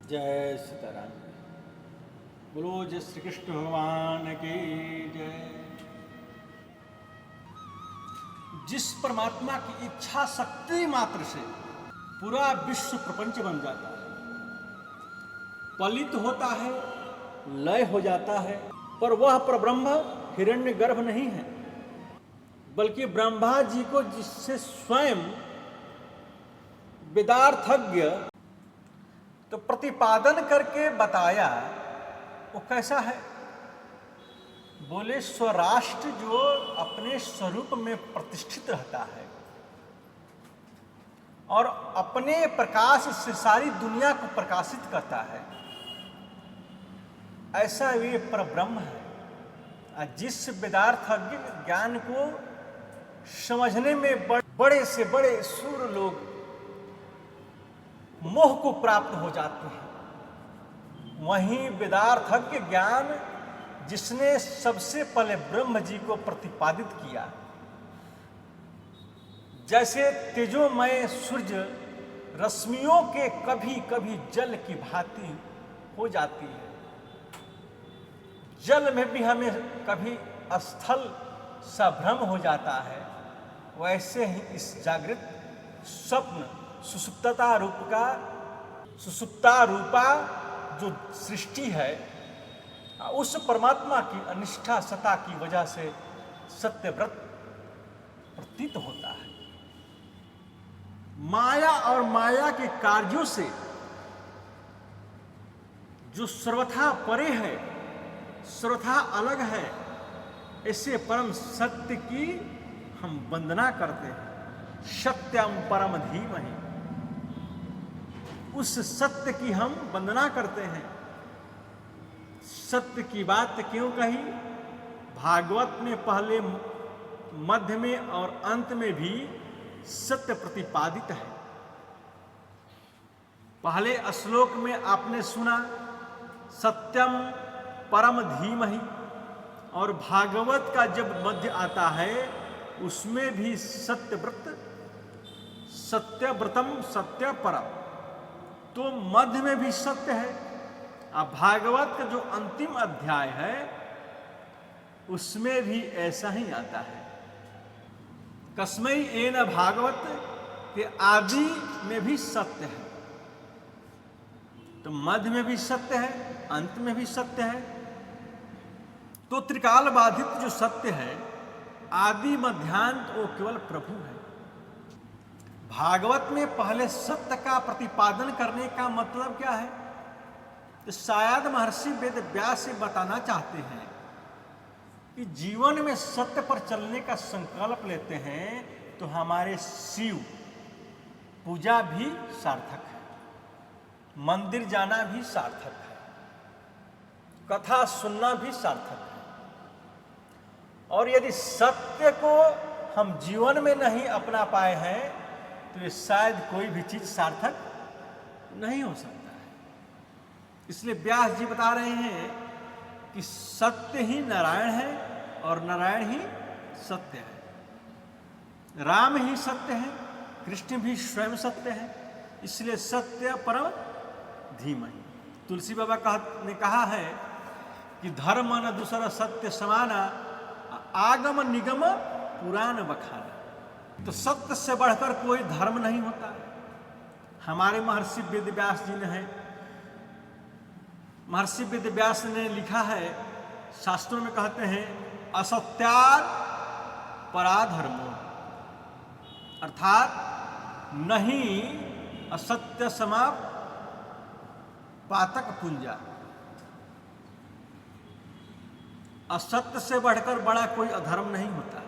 जय सीताराम। बोलो जय श्री कृष्ण भगवान की जय। जिस परमात्मा की इच्छा शक्ति मात्र से पूरा विश्व प्रपंच बन जाता है, पलित होता है, लय हो जाता है, पर वह परब्रह्म हिरण्यगर्भ नहीं है, बल्कि ब्रह्मा जी को जिससे स्वयं वेदार्थज्ञ तो प्रतिपादन करके बताया, वो कैसा है? बोले स्वराष्ट्र जो अपने स्वरूप में प्रतिष्ठित रहता है और अपने प्रकाश से सारी दुनिया को प्रकाशित करता है, ऐसा वे परब्रह्म है। जिस वेदार्थज्ञ ज्ञान को समझने में बड़े से बड़े सूर लोग मोह को प्राप्त हो जाते हैं, वहीं वेदार्थज्ञ ज्ञान जिसने सबसे पहले ब्रह्म जी को प्रतिपादित किया, जैसे तेजोमय सूर्य रश्मियों के कभी कभी जल की भांति हो जाती है, जल में भी हमें कभी स्थल सा भ्रम हो जाता है, वैसे ही इस जागृत स्वप्न सुसुप्ता रूपा जो सृष्टि है, उस परमात्मा की अनिष्ठा सत्ता की वजह से सत्यव्रत प्रतीत होता है। माया और माया के कार्यों से जो सर्वथा परे है, सर्वथा अलग है, ऐसे परम सत्य की हम वंदना करते हैं। सत्यम परम धीमहि, उस सत्य की हम वंदना करते हैं। सत्य की बात क्यों कही? भागवत में पहले, मध्य में और अंत में भी सत्य प्रतिपादित है। पहले श्लोक में आपने सुना सत्यम परम धीमहि, और भागवत का जब मध्य आता है उसमें भी सत्यव्रत, सत्यव्रतम सत्य परम, तो मध्य में भी सत्य है। अब भागवत का जो अंतिम अध्याय है उसमें भी ऐसा ही आता है। कस्मै एन भागवत के आदि में भी सत्य है, तो मध्य में भी सत्य है, अंत में भी सत्य है। तो त्रिकाल बाधित जो सत्य है, आदि मध्यांत, वो केवल प्रभु है। भागवत में पहले सत्य का प्रतिपादन करने का मतलब क्या है? तो शायद महर्षि वेद व्यास से बताना चाहते हैं कि जीवन में सत्य पर चलने का संकल्प लेते हैं तो हमारे शिव पूजा भी सार्थक है, मंदिर जाना भी सार्थक है, कथा सुनना भी सार्थक है। और यदि सत्य को हम जीवन में नहीं अपना पाए हैं तो ये शायद कोई भी चीज सार्थक नहीं हो सकता है। इसलिए व्यास जी बता रहे हैं कि सत्य ही नारायण है और नारायण ही सत्य है। राम ही सत्य है, कृष्ण भी स्वयं सत्य है, इसलिए सत्य परम धीमहि। तुलसी बाबा ने कहा है कि धर्म न दूसरा सत्य समाना, आगम निगम पुराण बखाना। तो सत्य से बढ़कर कोई धर्म नहीं होता। हमारे महर्षि वेदव्यास जी ने है, महर्षि वेदव्यास ने लिखा है, शास्त्रों में कहते हैं असत्यार पराधर्मो, अर्थात नहीं असत्य समा पातक पुंजा। असत्य से बढ़कर बड़ा कोई अधर्म नहीं होता है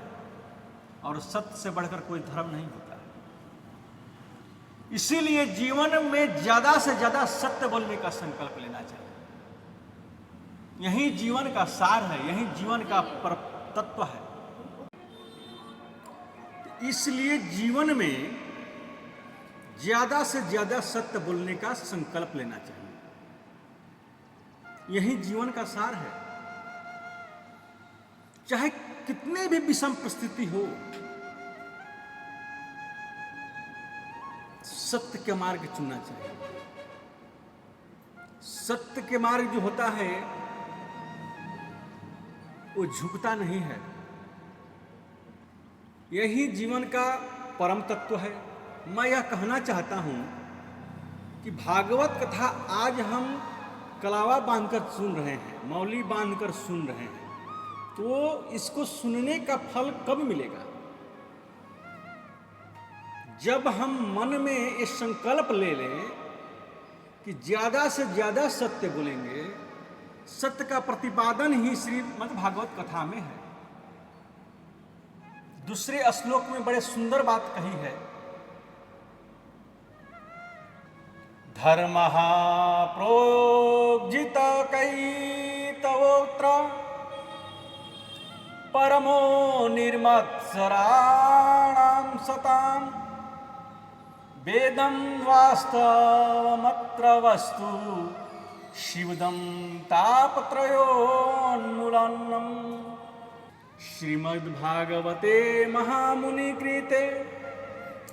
और सत्य से बढ़कर कोई धर्म नहीं होता है। इसीलिए जीवन में ज्यादा से ज्यादा सत्य बोलने का संकल्प लेना चाहिए। यही जीवन का सार है, यही जीवन का तत्व है। इसलिए जीवन में ज्यादा से ज्यादा सत्य बोलने का संकल्प लेना चाहिए। यही जीवन का सार है। चाहे कितने भी विषम परिस्थिति हो, सत्य के मार्ग चुनना चाहिए। सत्य के मार्ग जो होता है वो झुकता नहीं है। यही जीवन का परम तत्व है। मैं यह कहना चाहता हूं कि भागवत कथा आज हम कलावा बांधकर सुन रहे हैं, मौली बांधकर सुन रहे हैं, तो इसको सुनने का फल कब मिलेगा? जब हम मन में ये संकल्प ले लें कि ज्यादा से ज्यादा सत्य बोलेंगे। सत्य का प्रतिपादन ही श्रीमद् भागवत कथा में है। दूसरे श्लोक में बड़े सुंदर बात कही है, धर्मः प्रोज्झित कैतवोऽत्र परमो निर्मत्सराणां सताम् वेदं वास्तवमत्र वस्तु शिवदं तापत्रयोन्मूलनम्। श्रीमद्भागवते महामुनिकृते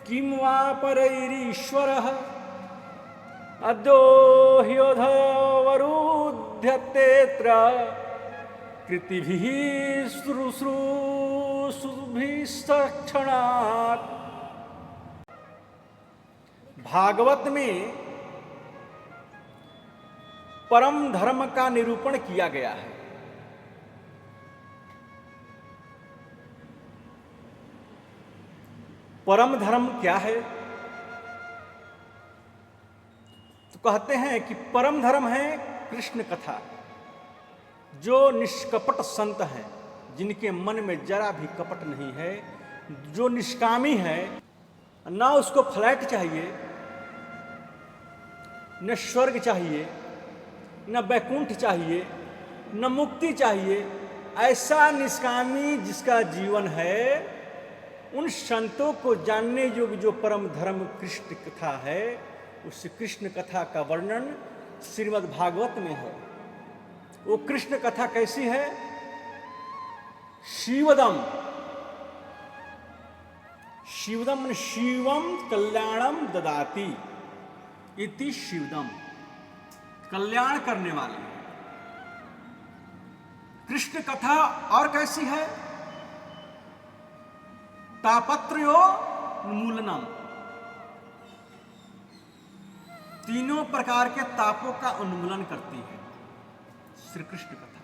किं वा परैरीश्वरः अद्यो ह्योऽधवरुध्यतेऽत्र कृतिभिः शुश्रूषुभिस्तक्षणात्। भागवत में परम धर्म का निरूपण किया गया है। परम धर्म क्या है? तो कहते हैं कि परम धर्म है कृष्ण कथा। जो निष्कपट संत हैं, जिनके मन में जरा भी कपट नहीं है, जो निष्कामी है, ना उसको फ्लैट चाहिए, न स्वर्ग चाहिए, न वैकुंठ चाहिए, न मुक्ति चाहिए, ऐसा निष्कामी जिसका जीवन है, उन संतों को जानने योग्य जो परम धर्म कृष्ण कथा है, उस कृष्ण कथा का वर्णन श्रीमद् भागवत में है। वो कृष्ण कथा कैसी है? शिवदम, शिवदम शिवम कल्याणम ददाति इति शिवदम, कल्याण करने वाले। कृष्ण कथा और कैसी है? तापत्रयोन्मूलनम, तीनों प्रकार के तापों का उन्मूलन करती है श्री कृष्ण कथा।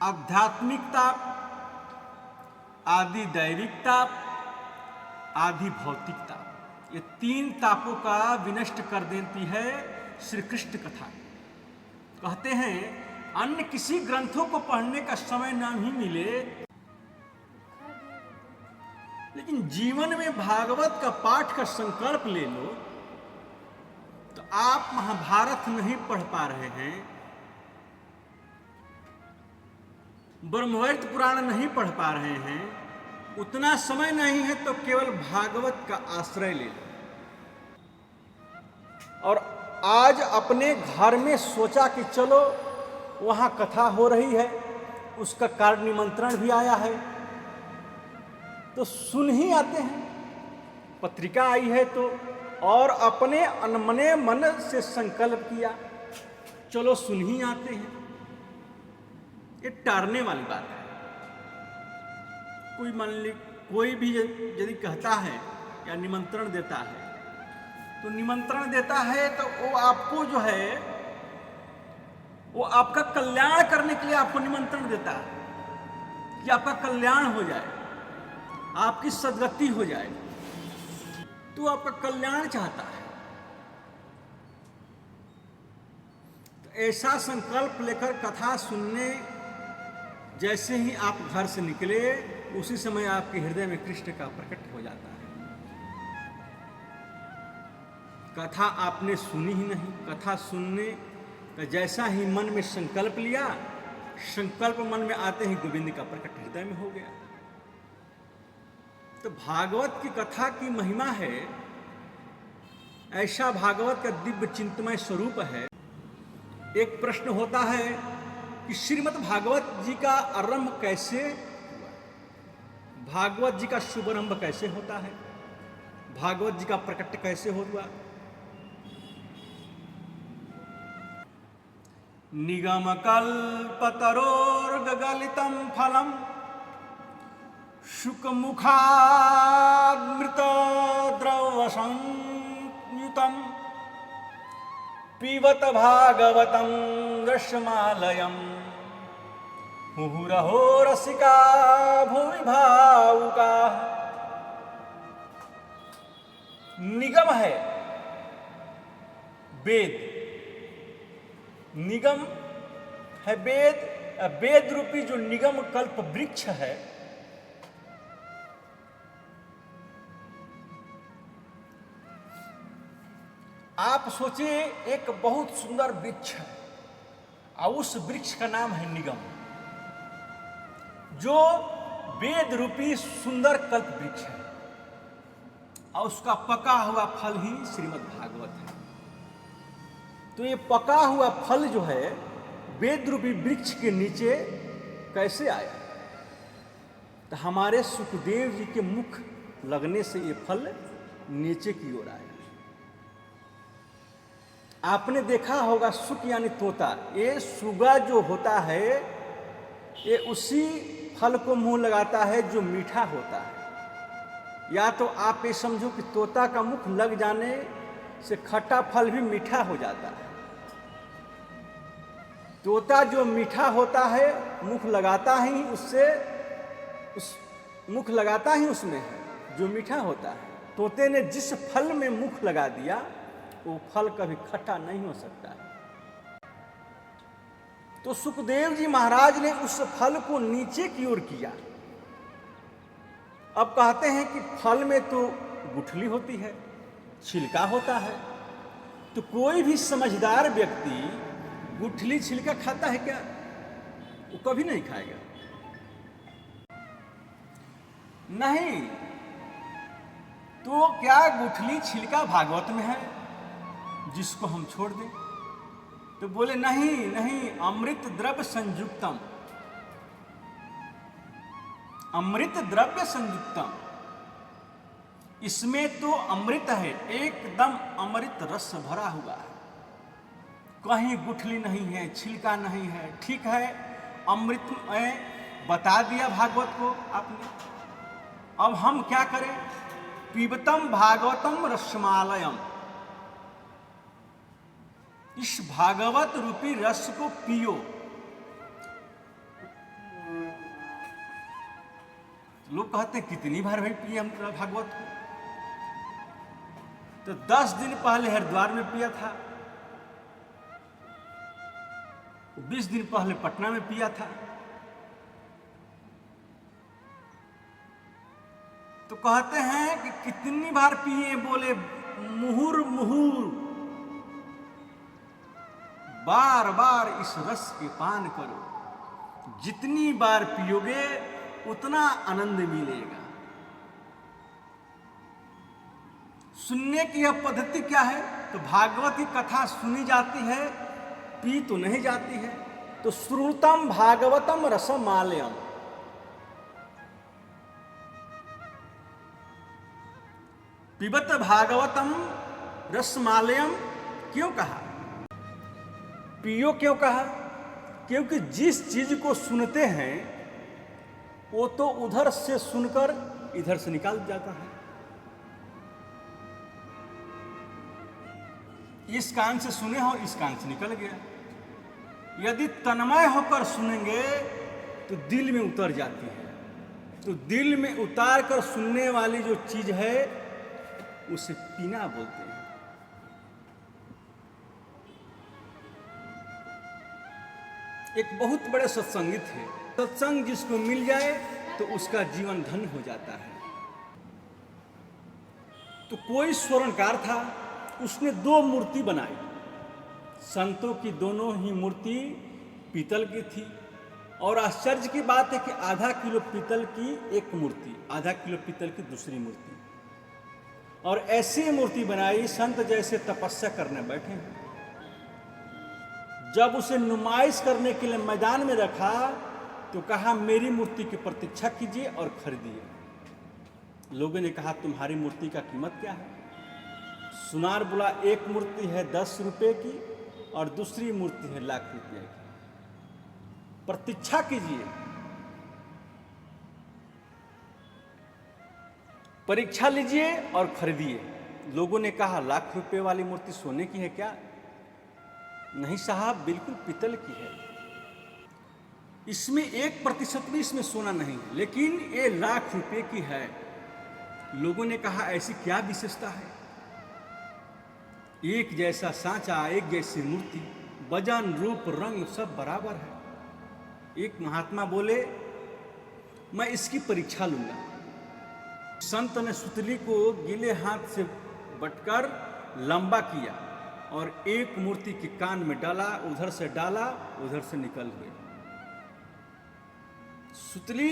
आध्यात्मिक ताप, आदि दैविक ताप, आदि भौतिक ताप, ये तीन तापों का विनष्ट कर देती है श्री कृष्ण कथा। कहते हैं अन्य किसी ग्रंथों को पढ़ने का समय ना ही मिले, लेकिन जीवन में भागवत का पाठ का संकल्प ले लो तो आप महाभारत नहीं पढ़ पा रहे हैं, ब्रह्मवैवर्त पुराण नहीं पढ़ पा रहे हैं, उतना समय नहीं है तो केवल भागवत का आश्रय ले लो। और आज अपने घर में सोचा कि चलो वहां कथा हो रही है, उसका कार्ड निमंत्रण भी आया है, तो सुन ही आते हैं। पत्रिका आई है तो, और अपने अनमने मन से संकल्प किया चलो सुन ही आते हैं। ये टारने वाली बात है। कोई मान ली कोई भी यदि कहता है या निमंत्रण देता है, तो निमंत्रण देता है तो वो आपको जो है वो आपका कल्याण करने के लिए आपको निमंत्रण देता है कि आपका कल्याण हो जाए, आपकी सद्गति हो जाए, तो आपका कल्याण चाहता है। तो ऐसा संकल्प लेकर कथा सुनने जैसे ही आप घर से निकले, उसी समय आपके हृदय में कृष्ण का प्रकट हो जाता है। कथा आपने सुनी ही नहीं, कथा सुनने का जैसा ही मन में संकल्प लिया, संकल्प मन में आते ही गोविंद का प्रकट हृदय में हो गया। तो भागवत की कथा की महिमा है, ऐसा भागवत का दिव्य चिंतमय स्वरूप है। एक प्रश्न होता है कि श्रीमद् भागवत जी का आरंभ कैसे हुआ, भागवत जी का शुभारंभ कैसे होता है, भागवत जी का प्रकट कैसे हुआ। निगमकल्पतरोर्गलितं फलं शुकमुखामृतद्रवसंयुतं पिबत भागवतं रसमालयम् मुहुरहो रसिका भुवि भावुकाः। निगम है वेद, निगम है वेद, वेद रूपी जो निगम कल्प वृक्ष है, आप सोचिए एक बहुत सुंदर वृक्ष है और उस वृक्ष का नाम है निगम, जो वेद रूपी सुंदर कल्प वृक्ष है और उसका पका हुआ फल ही श्रीमद् भागवत है। तो ये पका हुआ फल जो है वेद रूपी वृक्ष के नीचे कैसे आया? तो हमारे सुखदेव जी के मुख लगने से ये फल नीचे की ओर आया। आपने देखा होगा सुक यानी तोता, ये सुगा जो होता है ये उसी फल को मुंह लगाता है जो मीठा होता है। या तो आप ये समझो कि तोता का मुख लग जाने से खट्टा फल भी मीठा हो जाता है। तोता जो मीठा होता है मुख लगाता ही उससे, उस मुख लगाता ही उसमें है जो मीठा होता है। तोते ने जिस फल में मुख लगा दिया वो फल कभी खट्टा नहीं हो सकता है। तो सुखदेव जी महाराज ने उस फल को नीचे की ओर किया। अब कहते हैं कि फल में तो गुठली होती है, छिलका होता है, तो कोई भी समझदार व्यक्ति गुठली छिलका खाता है क्या? वो कभी नहीं खाएगा। नहीं, तो क्या गुठली छिलका भागवत में है जिसको हम छोड़ दें? तो बोले नहीं नहीं, अमृत द्रव्य संयुक्तम, अमृत द्रव्य संयुक्तम, इसमें तो अमृत है, एकदम अमृत रस भरा हुआ है, कहीं गुठली नहीं है, छिलका नहीं है। ठीक है, अमृत में बता दिया भागवत को आपने, अब हम क्या करें? पीबतम भागवतम रसमालयम, इस भागवत रूपी रस को पियो। लोग कहते हैं कितनी बार भाई पिए हम भागवत को? तो 10 दिन पहले हरिद्वार में पिया था, 20 दिन पहले पटना में पिया था। तो कहते हैं कि कितनी बार पिए? बोले मुहुर मुहुर, बार बार इस रस के पान करो, जितनी बार पियोगे उतना आनंद मिलेगा। सुनने की यह पद्धति क्या है? तो भागवत की कथा सुनी जाती है, पी तो नहीं जाती है। तो श्रुतम भागवतम रसमालयम, पिबत भागवतम रसमालयम क्यों कहा? पियो क्यों कहा? क्योंकि जिस चीज को सुनते हैं वो तो उधर से सुनकर इधर से निकाल जाता है। इस कान से सुने हो, इस कान से निकल गया। यदि तन्मय होकर सुनेंगे तो दिल में उतर जाती है। तो दिल में उतार कर सुनने वाली जो चीज है उसे पीना बोलते हैं। एक बहुत बड़े सत्संगी थे, सत्संग जिसको मिल जाए तो उसका जीवन धन्य हो जाता है। तो कोई स्वर्णकार था, उसने 2 मूर्ति बनाई। संतों की दोनों ही मूर्ति पीतल की थी, और आश्चर्य की बात है कि आधा किलो पीतल की एक मूर्ति, आधा किलो पीतल की दूसरी मूर्ति, और ऐसी मूर्ति बनाई संत जैसे तपस्या करने बैठे हैं। जब उसे नुमाइश करने के लिए मैदान में रखा तो कहा मेरी मूर्ति की प्रतीक्षा कीजिए और खरीदिए। लोगों ने कहा तुम्हारी मूर्ति का कीमत क्या है? सुनार बोला एक मूर्ति है 10 रुपए की और दूसरी मूर्ति है लाख रुपये की। प्रतीक्षा कीजिए, परीक्षा लीजिए और खरीदिए। लोगों ने कहा लाख रुपए वाली मूर्ति सोने की है क्या? नहीं साहब, बिल्कुल पीतल की है। इसमें 1% भी इसमें सोना नहीं है, लेकिन ये लाख रुपए की है। लोगों ने कहा ऐसी क्या विशेषता है? एक जैसा सांचा, एक जैसी मूर्ति, वजन रूप रंग सब बराबर है। एक महात्मा बोले मैं इसकी परीक्षा लूंगा। संत ने सुतली को गीले हाथ से बटकर लंबा किया और एक मूर्ति के कान में डाला, उधर से डाला, उधर से निकल गए। सुतली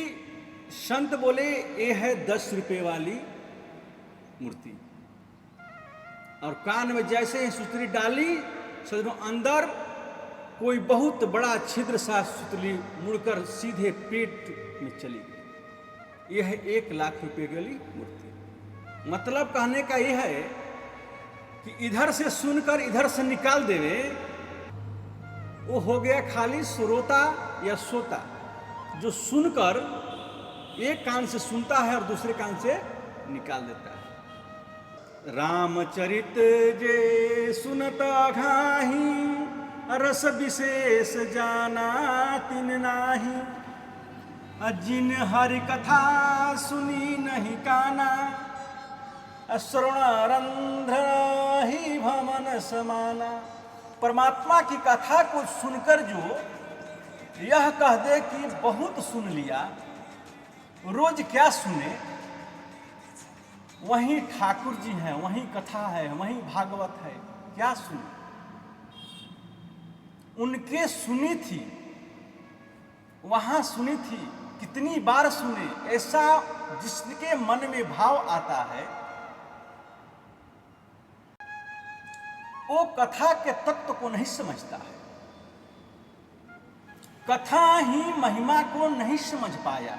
संत बोले ये है 10 रुपए वाली मूर्ति, और कान में जैसे ही सुतली डाली, समझो अंदर कोई बहुत बड़ा छिद्र सा सुतली मुड़कर सीधे पेट में चली गई। यह है 1 लाख रुपए वाली मूर्ति। मतलब कहने का यह है कि इधर से सुनकर इधर से निकाल देवे, वो हो गया खाली श्रोता या सोता, जो सुनकर एक कान से सुनता है और दूसरे कान से निकाल देता है। रामचरित जे सुनत अघाही, रस विशेष जाना तिन नाही। जिन हरि कथा सुनी नहीं काना, श्रवणारंध्र ही भमन समाना। परमात्मा की कथा को सुनकर जो यह कह दे कि बहुत सुन लिया, रोज क्या सुने, वहीं ठाकुर जी हैं, वहीं कथा है, वहीं भागवत है, क्या सुने? उनके सुनी थी, वहां सुनी थी, कितनी बार सुने। ऐसा जिसके मन में भाव आता है, वो कथा के तत्व को नहीं समझता है, कथा ही महिमा को नहीं समझ पाया।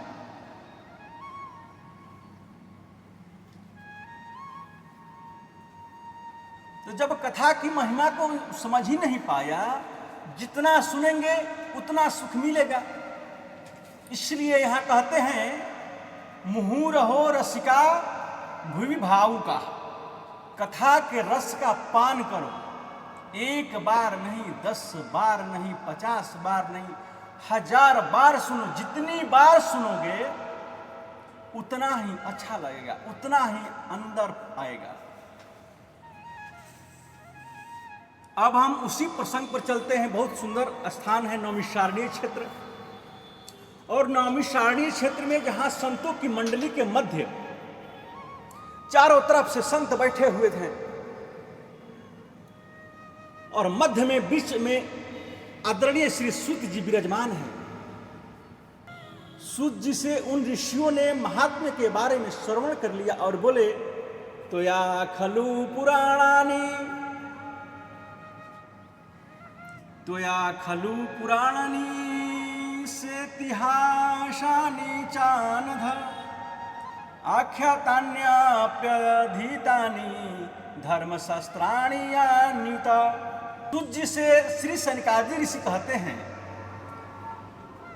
तो जब कथा की महिमा को समझ ही नहीं पाया, जितना सुनेंगे उतना सुख मिलेगा। इसलिए यहां कहते हैं मुहूर हो रसिका भुवि भावु का। कथा के रस का पान करो, 1 बार नहीं, 10 बार नहीं, 50 बार नहीं, 1000 बार सुनो। जितनी बार सुनोगे उतना ही अच्छा लगेगा, उतना ही अंदर आएगा। अब हम उसी प्रसंग पर चलते हैं। बहुत सुंदर स्थान है नौमिषारण्य क्षेत्र, और नौमिषारण्य क्षेत्र में जहां संतों की मंडली के मध्य चारों तरफ से संत बैठे हुए थे, और मध्य में बीच में आदरणीय श्री सूत जी विराजमान हैं। सूत जी से उन ऋषियों ने महात्म्य के बारे में श्रवण कर लिया और बोले तो या खलु पुराणानी, तो या खलु पुराणानी से तिहासानी चानध आख्यातान्याप्यधीतानि धर्मशास्त्राणि यान्युता। तुझ से श्री सनकादि ऋषि कहते हैं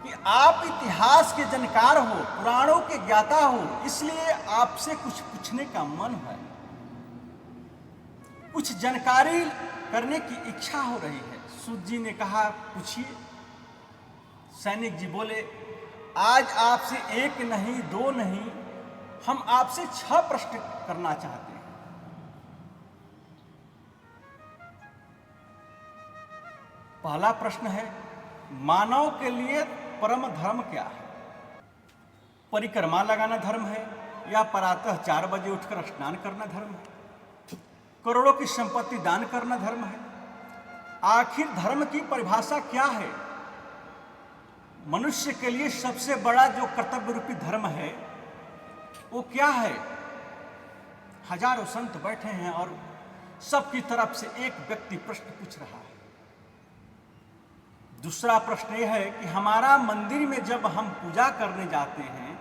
कि आप इतिहास के जानकार हो, पुराणों के ज्ञाता हो, इसलिए आपसे कुछ पूछने का मन है, कुछ जानकारी करने की इच्छा हो रही है। सूत जी ने कहा पूछिए। सैनिक जी बोले आज आपसे 1 नहीं 2 नहीं, हम आपसे 6 प्रश्न करना चाहते हैं। पहला प्रश्न है, मानव के लिए परम धर्म क्या है? परिक्रमा लगाना धर्म है, या प्रातः 4 बजे उठकर स्नान करना धर्म है? करोड़ों की संपत्ति दान करना धर्म है? आखिर धर्म की परिभाषा क्या है? मनुष्य के लिए सबसे बड़ा जो कर्तव्य रूपी धर्म है वो क्या है? हजारों संत बैठे हैं और सबकी तरफ से एक व्यक्ति प्रश्न पूछ रहा है। दूसरा प्रश्न यह है कि हमारा मंदिर में जब हम पूजा करने जाते हैं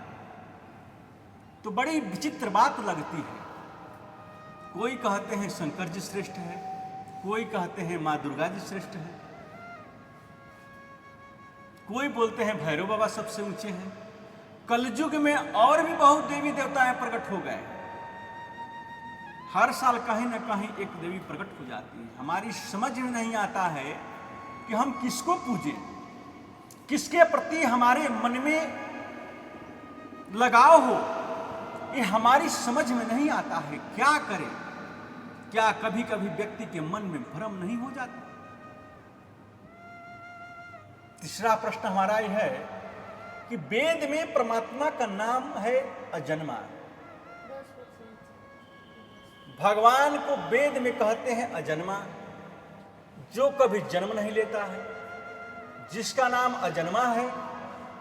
तो बड़ी विचित्र बात लगती है। कोई कहते हैं शंकर जी श्रेष्ठ है, कोई कहते हैं माँ दुर्गा जी श्रेष्ठ है, कोई बोलते हैं भैरव बाबा सबसे ऊंचे हैं। कलयुग में और भी बहुत देवी देवताएं प्रकट हो गए। हर साल कहीं ना कहीं एक देवी प्रकट हो जाती है। हमारी समझ में नहीं आता है कि हम किसको पूजें, किसके प्रति हमारे मन में लगाव हो, ये हमारी समझ में नहीं आता है। क्या करें? क्या कभी कभी व्यक्ति के मन में भ्रम नहीं हो जाता? तीसरा प्रश्न हमारा यह है कि वेद में परमात्मा का नाम है अजन्मा। भगवान को वेद में कहते हैं अजन्मा, जो कभी जन्म नहीं लेता है, जिसका नाम अजन्मा है।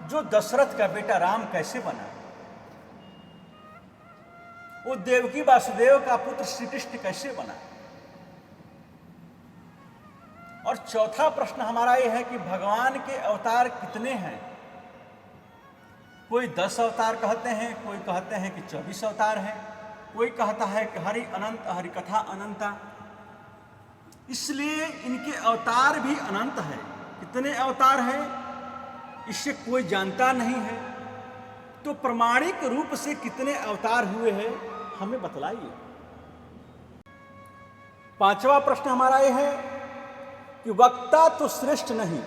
जो दशरथ का बेटा राम कैसे बना, वो देवकी वासुदेव का पुत्र श्री कृष्ण कैसे बना। और चौथा प्रश्न हमारा यह है कि भगवान के अवतार कितने हैं। कोई 10 अवतार कहते हैं, कोई कहते हैं कि 24 अवतार हैं, कोई कहता है कि हरि अनंत, हरि कथा अनंता। इसलिए इनके अवतार भी अनंत है। कितने अवतार हैं इससे कोई जानता नहीं है। तो प्रमाणिक रूप से कितने अवतार हुए हैं हमें बतलाइए। पांचवा प्रश्न हमारा यह है कि वक्ता तो श्रेष्ठ नहीं,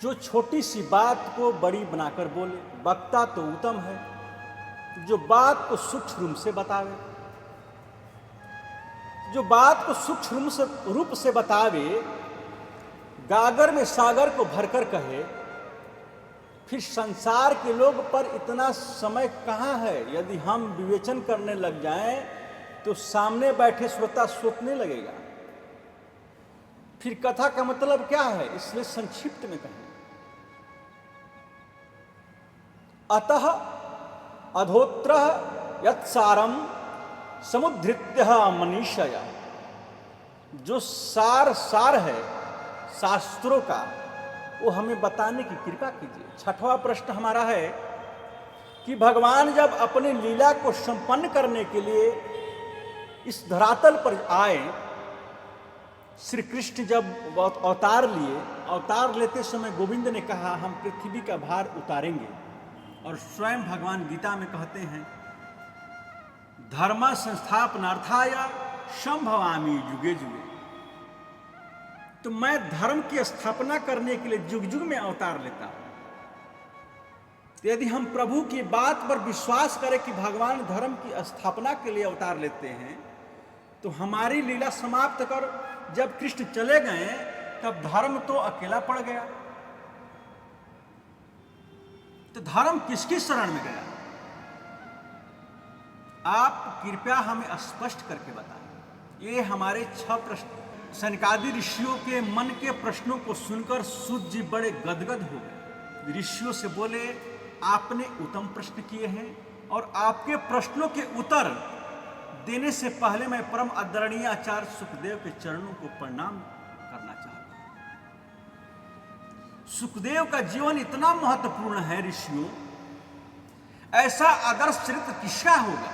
जो छोटी सी बात को बड़ी बनाकर बोले। वक्ता तो उत्तम है, जो बात को सूक्ष्म रूप से बतावे। जो बात को सूक्ष्म रूप से बतावे, गागर में सागर को भरकर कहे, फिर संसार के लोग पर इतना समय कहाँ है। यदि हम विवेचन करने लग जाएं तो सामने बैठे श्रोता सोचने लगेगा, फिर कथा का मतलब क्या है। इसलिए संक्षिप्त में कहें, अतः अधोत्र यत्सारम समुद्धृत्य मनीषया। जो सार है शास्त्रों का, वो हमें बताने की कृपा कीजिए। छठवां प्रश्न हमारा है कि भगवान जब अपनी लीला को संपन्न करने के लिए इस धरातल पर आए, श्री कृष्ण जब अवतार लिए, अवतार लेते समय गोविंद ने कहा हम पृथ्वी का भार उतारेंगे। और स्वयं भगवान गीता में कहते हैं धर्म संस्थापनार्थाय संभवामि युगे युगे। तो मैं धर्म की स्थापना करने के लिए युग युग में अवतार लेता हूं। तो यदि हम प्रभु की बात पर विश्वास करें कि भगवान धर्म की स्थापना के लिए अवतार लेते हैं, तो हमारी लीला समाप्त कर जब कृष्ण चले गए तब धर्म तो अकेला पड़ गया। तो धर्म किसकी शरण में गया? आप कृपया हमें स्पष्ट करके बताएं। ये हमारे 6 प्रश्न सनकादि ऋषियों के मन के प्रश्नों को सुनकर सूत जी बड़े गदगद हो गए। ऋषियों से बोले आपने उत्तम प्रश्न किए हैं और आपके प्रश्नों के उत्तर देने से पहले मैं परम आदरणीय आचार्य सुखदेव के चरणों को प्रणाम करना चाहता हूं। सुखदेव का जीवन इतना महत्वपूर्ण है ऋषियों, ऐसा आदर्श चरित्र किसका होगा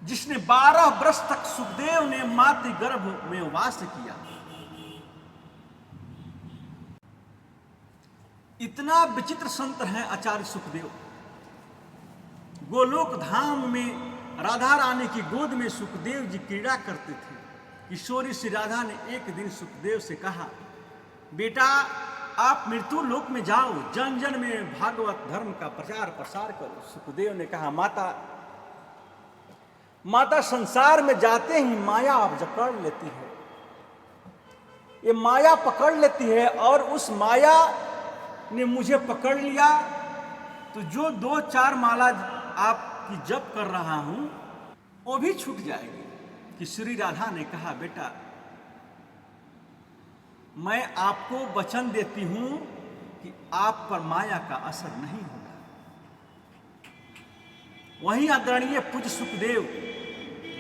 जिसने 12 वर्ष तक सुखदेव ने मातृ गर्भ में वास किया। इतना विचित्र संत हैं आचार्य सुखदेव। गोलोक धाम में राधा रानी की गोद में सुखदेव जी क्रीड़ा करते थे। किशोरी श्री राधा ने एक दिन सुखदेव से कहा बेटा आप मृत्यु लोक में जाओ, जन जन में भागवत धर्म का प्रचार प्रसार करो। सुखदेव ने कहा माता संसार में जाते ही माया आप जकड़ लेती है, ये माया पकड़ लेती है और उस माया ने मुझे पकड़ लिया तो जो 2-4 माला आपकी जप कर रहा हूं वो भी छूट जाएगी। कि श्री राधा ने कहा बेटा मैं आपको वचन देती हूं कि आप पर माया का असर नहीं होगा। वहीं आदरणीय पूज्य सुखदेव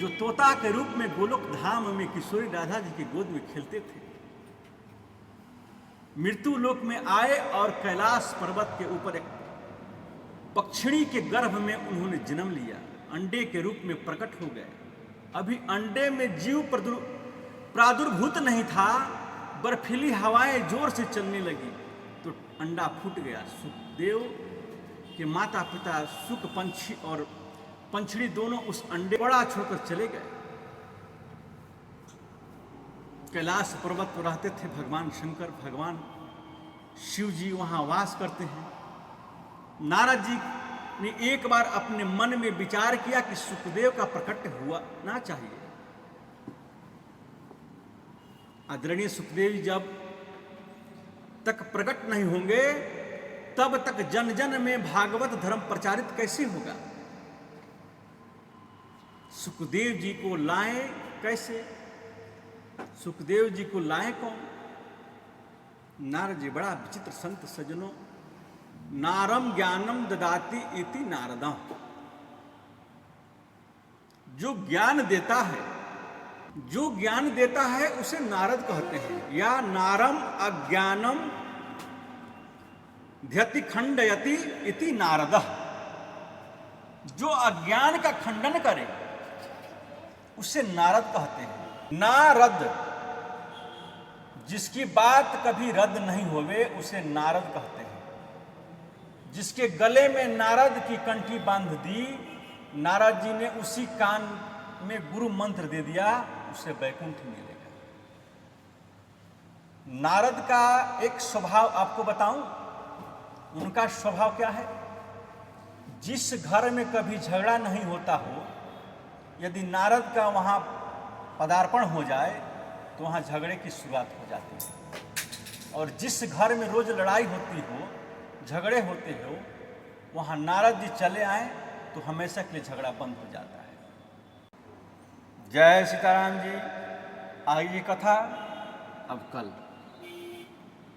जो तोता के रूप में गोलोक धाम में किशोरी राधा जी की गोद में खेलते थे, मृत्यु लोक में आए और कैलाश पर्वत के ऊपर एक पक्षिणी के गर्भ में उन्होंने जन्म लिया, अंडे के रूप में प्रकट हो गए अभी अंडे में जीव प्रादुर्भूत नहीं था, बर्फीली हवाएं जोर से चलने लगी तो अंडा फूट गया। सुखदेव के माता पिता सुख पंछी और पंछड़ी दोनों उस अंडे बड़ा छोड़कर चले गए। कैलाश पर्वत पर रहते थे भगवान शंकर, भगवान शिव जी वहां वास करते हैं। नारद जी ने एक बार अपने मन में विचार किया कि सुखदेव का प्रकट हुआ ना चाहिए। आदरणीय सुखदेव जी जब तक प्रकट नहीं होंगे तब तक जन जन में भागवत धर्म प्रचारित कैसे होगा। सुखदेव जी को लाएं कैसे, सुखदेव जी को लाएं कौन। नारद जी बड़ा विचित्र संत सज्जनों, नारम ज्ञानम ददाति इति नारदम, जो ज्ञान देता है, जो ज्ञान देता है उसे नारद कहते हैं। या नारम अज्ञानम ध्यति खंडयति इति नारदः, जो अज्ञान का खंडन करे उसे नारद कहते हैं। नारद, जिसकी बात कभी रद्द नहीं होवे उसे नारद कहते हैं। जिसके गले में नारद की कंठी बांध दी, नारद जी ने उसी कान में गुरु मंत्र दे दिया, उसे वैकुंठ मिलेगा। नारद का एक स्वभाव आपको बताऊं, उनका स्वभाव क्या है। जिस घर में कभी झगड़ा नहीं होता हो, यदि नारद का वहां पदार्पण हो जाए तो वहां झगड़े की शुरुआत हो जाती है। और जिस घर में रोज लड़ाई होती हो, झगड़े होते हो, वहां नारद जी चले आए तो हमेशा के लिए झगड़ा बंद हो जाता है। जय सीताराम जी। आगे कथा अब कल।